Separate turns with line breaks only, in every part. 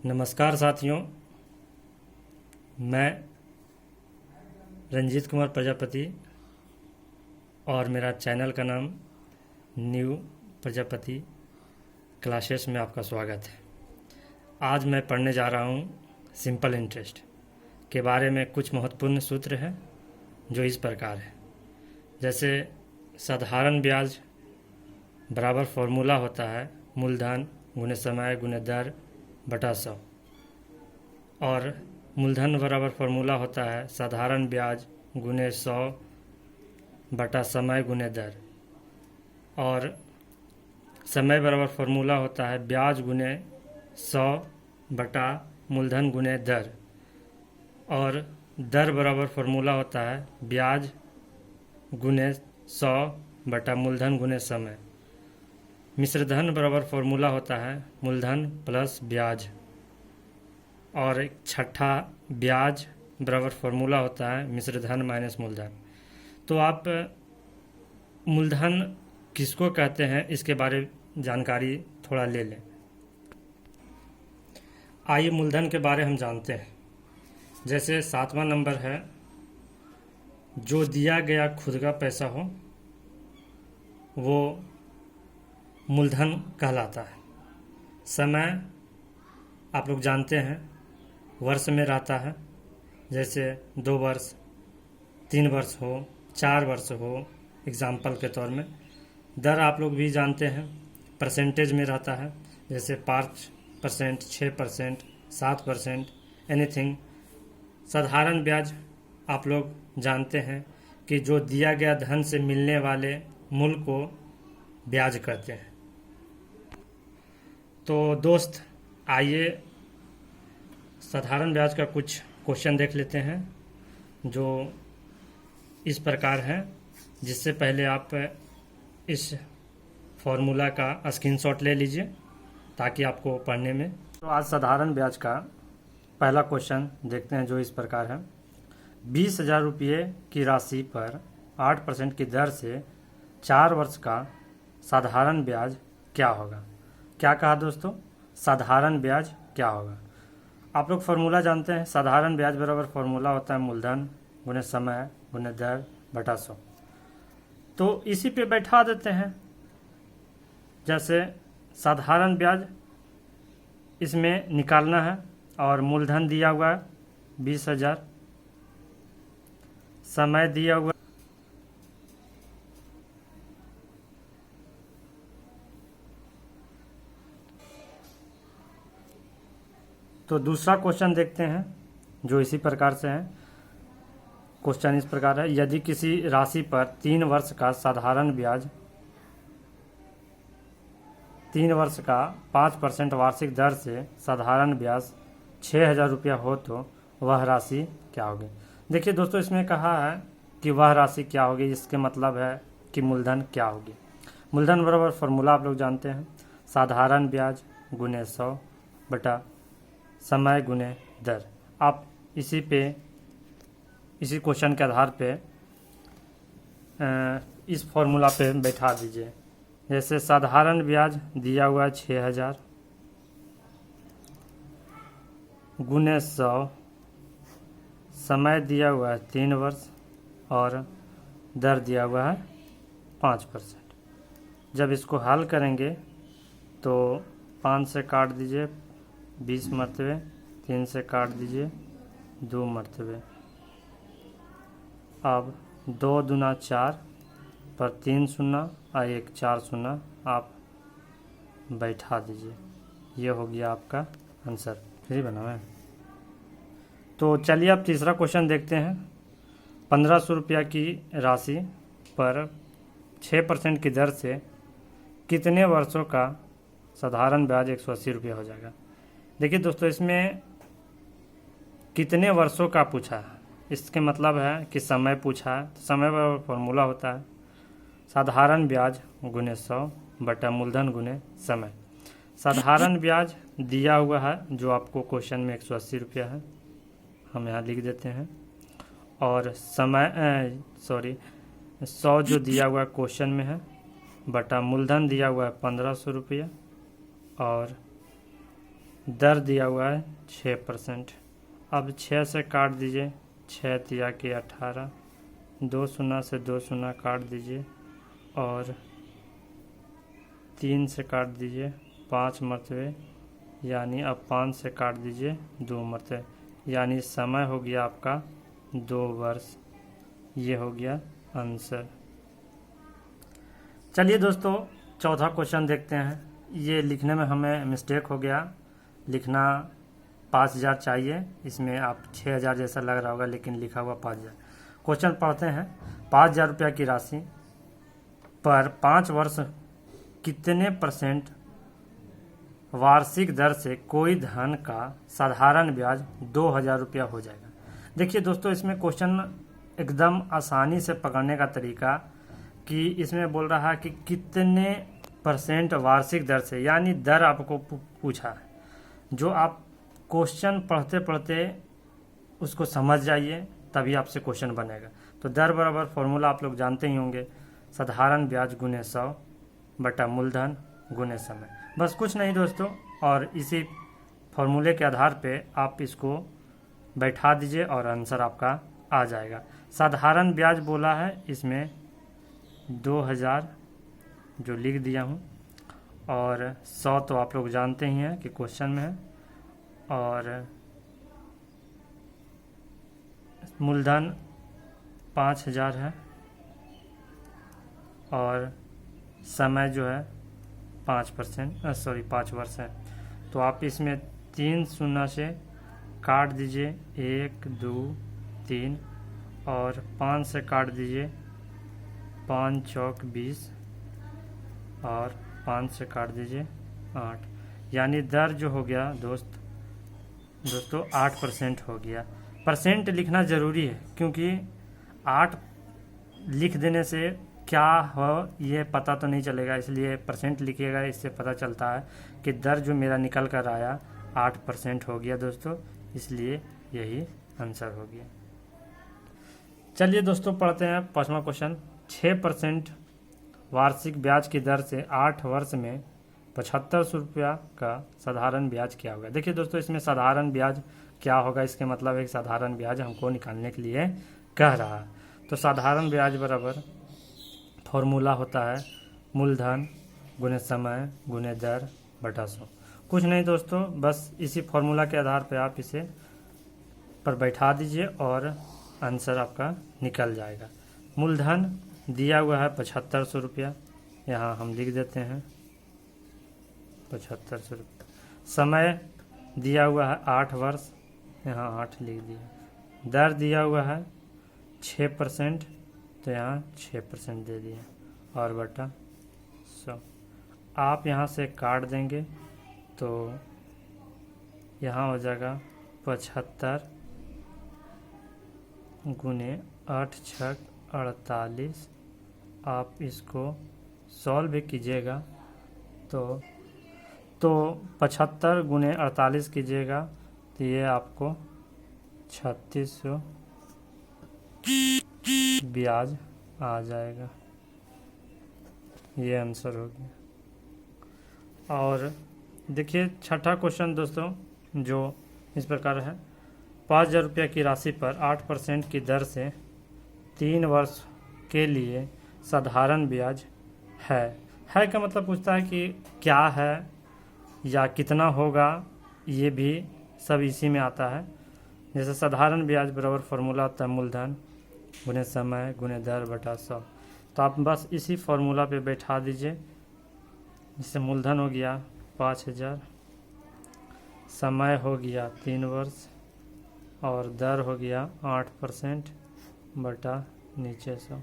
नमस्कार साथियों, मैं रंजीत कुमार प्रजापति और मेरा चैनल का नाम न्यू प्रजापति क्लासेस में आपका स्वागत है। आज मैं पढ़ने जा रहा हूँ सिंपल इंटरेस्ट के बारे में। कुछ महत्वपूर्ण सूत्र हैं जो इस प्रकार है। जैसे साधारण ब्याज बराबर फॉर्मूला होता है मूलधन गुने समय गुने दर बटा 100, और मूलधन बराबर फॉर्मूला होता है साधारण ब्याज गुने 100 बटा समय गुने दर, और समय बराबर फॉर्मूला होता है ब्याज गुने 100 बटा मूलधन गुने दर, और दर बराबर फॉर्मूला होता है ब्याज गुने 100 बटा मूलधन गुने समय। मिश्र धन बराबर फॉर्मूला होता है मूलधन प्लस ब्याज, और एक छठा ब्याज बराबर फॉर्मूला होता है मिश्र धन माइनस मूलधन। तो आप मूलधन किसको कहते हैं इसके बारे में जानकारी थोड़ा ले लें। आइए मूलधन के बारे हम जानते हैं। जैसे 7वां नंबर है, जो दिया गया खुद का पैसा हो वो मूलधन कहलाता है। समय आप लोग जानते हैं वर्ष में रहता है, जैसे 2 वर्ष 3 वर्ष हो 4 वर्ष हो एग्जाम्पल के तौर में। दर आप लोग भी जानते हैं परसेंटेज में रहता है, जैसे 5%, 6%, 7%, एनीथिंग। साधारण ब्याज आप लोग जानते हैं कि जो दिया गया धन से मिलने वाले मूल्य को ब्याज कहते हैं। तो दोस्त आइए साधारण ब्याज का कुछ क्वेश्चन देख लेते हैं जो इस प्रकार हैं, जिससे पहले आप इस फॉर्मूला का स्क्रीनशॉट ले लीजिए ताकि आपको पढ़ने में। तो आज साधारण ब्याज का पहला क्वेश्चन देखते हैं जो इस प्रकार है। 20,000 रुपये की राशि पर 8% की दर से 4 वर्ष का साधारण ब्याज क्या होगा। क्या कहा दोस्तों, साधारण ब्याज क्या होगा। आप लोग फॉर्मूला जानते हैं, साधारण ब्याज बराबर फॉर्मूला होता है मूलधन गुने समय गुने दर बटा 100। तो इसी पे बैठा देते हैं। जैसे साधारण ब्याज इसमें निकालना है और मूलधन दिया हुआ है 20,000, समय दिया हुआ तो दूसरा क्वेश्चन देखते हैं जो इसी प्रकार से है। क्वेश्चन इस प्रकार है, यदि किसी राशि पर 3 वर्ष का साधारण ब्याज 3 वर्ष का 5% वार्षिक दर से साधारण ब्याज 6,000 रुपया हो तो वह राशि क्या होगी। देखिए दोस्तों, इसमें कहा है कि वह राशि क्या होगी, इसके मतलब है कि मूलधन क्या होगी। मूलधन बराबर फॉर्मूला आप लोग जानते हैं साधारण ब्याज गुने 100 बटा समय गुने दर। आप इसी क्वेश्चन के आधार पे इस फॉर्मूला पे बैठा दीजिए। जैसे साधारण ब्याज दिया हुआ है 6,000 गुने 100, समय दिया हुआ है 3 वर्ष और दर दिया हुआ है 5%। जब इसको हल करेंगे तो 5 से काट दीजिए 20 मरतबे, 3 से काट दीजिए 2 मरतबे। अब 2 दूना 4 पर 3 शून्य और 1 4 शून्य आप बैठा दीजिए। ये हो गया आपका आंसर। फ्री बना है। तो चलिए अब तीसरा क्वेश्चन देखते हैं। 1,500 रुपया की राशि पर 6% की दर से कितने वर्षों का साधारण ब्याज 180 रुपया हो जाएगा। देखिए दोस्तों, इसमें कितने वर्षों का पूछा है, इसके मतलब है कि समय पूछा है। तो समय का फॉर्मूला होता है साधारण ब्याज गुने 100 बटा मूलधन गुने समय। साधारण ब्याज दिया हुआ है जो आपको क्वेश्चन में 180 रुपया है, हम यहाँ लिख देते हैं। और समय 100 जो दिया हुआ क्वेश्चन में है बटा मूलधन दिया हुआ है 1,500 रुपया, और दर दिया हुआ है 6%। अब 6 से काट दीजिए, 6 तिया के 18, 2 शून्य से 2 शून्य काट दीजिए और 3 से काट दीजिए 5 मरतबे, यानी अब 5 से काट दीजिए 2 मरतबे, यानी समय हो गया आपका 2 वर्ष। ये हो गया आंसर। चलिए दोस्तों, चौथा क्वेश्चन देखते हैं। ये लिखने में हमें मिस्टेक हो गया, लिखना 5000 चाहिए, इसमें आप 6000 जैसा लग रहा होगा, लेकिन लिखा हुआ 5000। क्वेश्चन पढ़ते हैं। 5000 रुपया की राशि पर 5 वर्ष कितने % वार्षिक दर से कोई धन का साधारण ब्याज 2000 रुपया हो जाएगा। देखिए दोस्तों, इसमें क्वेश्चन एकदम आसानी से पकड़ने का तरीका कि इसमें बोल रहा है कि कितने % वार्षिक दर से, यानी दर आपको पूछा है। जो आप क्वेश्चन पढ़ते पढ़ते उसको समझ जाइए, तभी आपसे क्वेश्चन बनेगा। तो दर बराबर फॉर्मूला आप लोग जानते ही होंगे, साधारण ब्याज गुने 100 बटा मूलधन गुने समय। बस कुछ नहीं दोस्तों, और इसी फॉर्मूले के आधार पे आप इसको बैठा दीजिए और आंसर आपका आ जाएगा। साधारण ब्याज बोला है, इसमें 2000 जो लिख दिया हूँ, और 100 तो आप लोग जानते ही हैं कि क्वेश्चन में है, और मूलधन 5000 है, और समय जो है 5 वर्ष है। तो आप इसमें 3 शून्य से काट दीजिए, 1 2 3, और 5 से काट दीजिए, 5 चौक 20, और 5 से काट दीजिए 8, यानी दर जो हो गया दोस्तों 8% हो गया। परसेंट लिखना ज़रूरी है, क्योंकि 8 लिख देने से क्या हो ये पता तो नहीं चलेगा, इसलिए परसेंट लिखिएगा। इससे पता चलता है कि दर जो मेरा निकल कर आया 8% हो गया दोस्तों, इसलिए यही आंसर हो गया। चलिए दोस्तों, पढ़ते हैं 5वां क्वेश्चन। 6% वार्षिक ब्याज की दर से 8 वर्ष में 7500 रुपया का साधारण ब्याज क्या होगा। देखिए दोस्तों, इसमें साधारण ब्याज क्या होगा, इसके मतलब एक साधारण ब्याज हमको निकालने के लिए कह रहा है। तो साधारण ब्याज बराबर फॉर्मूला होता है मूलधन गुने समय गुने दर बटा 100। कुछ नहीं दोस्तों, बस इसी फॉर्मूला के आधार पर आप इसे पर बैठा दीजिए और आंसर आपका निकल जाएगा। मूलधन दिया हुआ है 7500 रुपया, यहाँ हम लिख देते हैं 7500 रुपया। समय दिया हुआ है 8 वर्ष, यहाँ 8 लिख दिया। दर दिया हुआ है 6%, तो यहाँ 6% दे दिया, और बटा 100। आप यहाँ से काट देंगे तो यहाँ हो जाएगा 75 गुने 8 छक 48। आप इसको सॉल्व कीजिएगा तो 75 गुने 48 कीजिएगा तो ये आपको 3600 ब्याज आ जाएगा। ये आंसर हो गया। और देखिए छठा क्वेश्चन दोस्तों, जो इस प्रकार है। 5000 रुपया की राशि पर 8% की दर से 3 वर्ष के लिए साधारण ब्याज है का मतलब पूछता है कि क्या है या कितना होगा, ये भी सब इसी में आता है। जैसे साधारण ब्याज बराबर फॉर्मूला होता है मूलधन गुने समय गुने दर बटा 100। तो आप बस इसी फॉर्मूला पे बैठा दीजिए। जिससे मूलधन हो गया 5000, समय हो गया 3 वर्ष, और दर हो गया 8% बटा नीचे 100।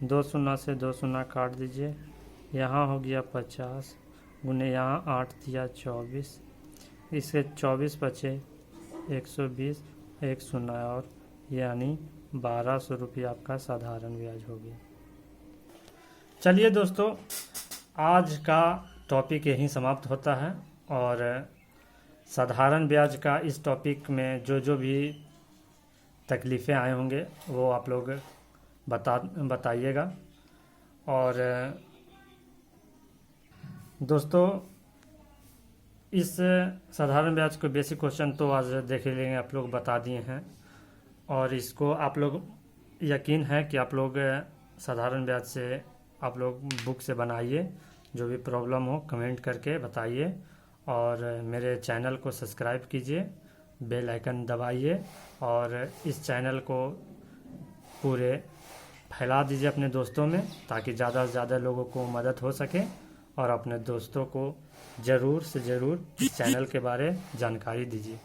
2 शून्य से 2 शून्य काट दीजिए, यहाँ हो गया 50 गुने यहाँ 8 दिया 24, इससे 24 बचे 120, 1 शून्य और, यानी 1200 रुपया आपका साधारण ब्याज हो गया। चलिए दोस्तों, आज का टॉपिक यहीं समाप्त होता है, और साधारण ब्याज का इस टॉपिक में जो भी तकलीफ़ें आए होंगे वो आप लोग बताइएगा। और दोस्तों, इस साधारण ब्याज को बेसिक क्वेश्चन तो आज देख ही लेंगे, आप लोग बता दिए हैं। और इसको आप लोग यकीन है कि आप लोग साधारण ब्याज से आप लोग बुक से बनाइए। जो भी प्रॉब्लम हो कमेंट करके बताइए और मेरे चैनल को सब्सक्राइब कीजिए, बेल आइकन दबाइए और इस चैनल को पूरे फैला दीजिए अपने दोस्तों में, ताकि ज़्यादा से ज़्यादा लोगों को मदद हो सके। और अपने दोस्तों को ज़रूर से ज़रूर इस चैनल के बारे जानकारी दीजिए।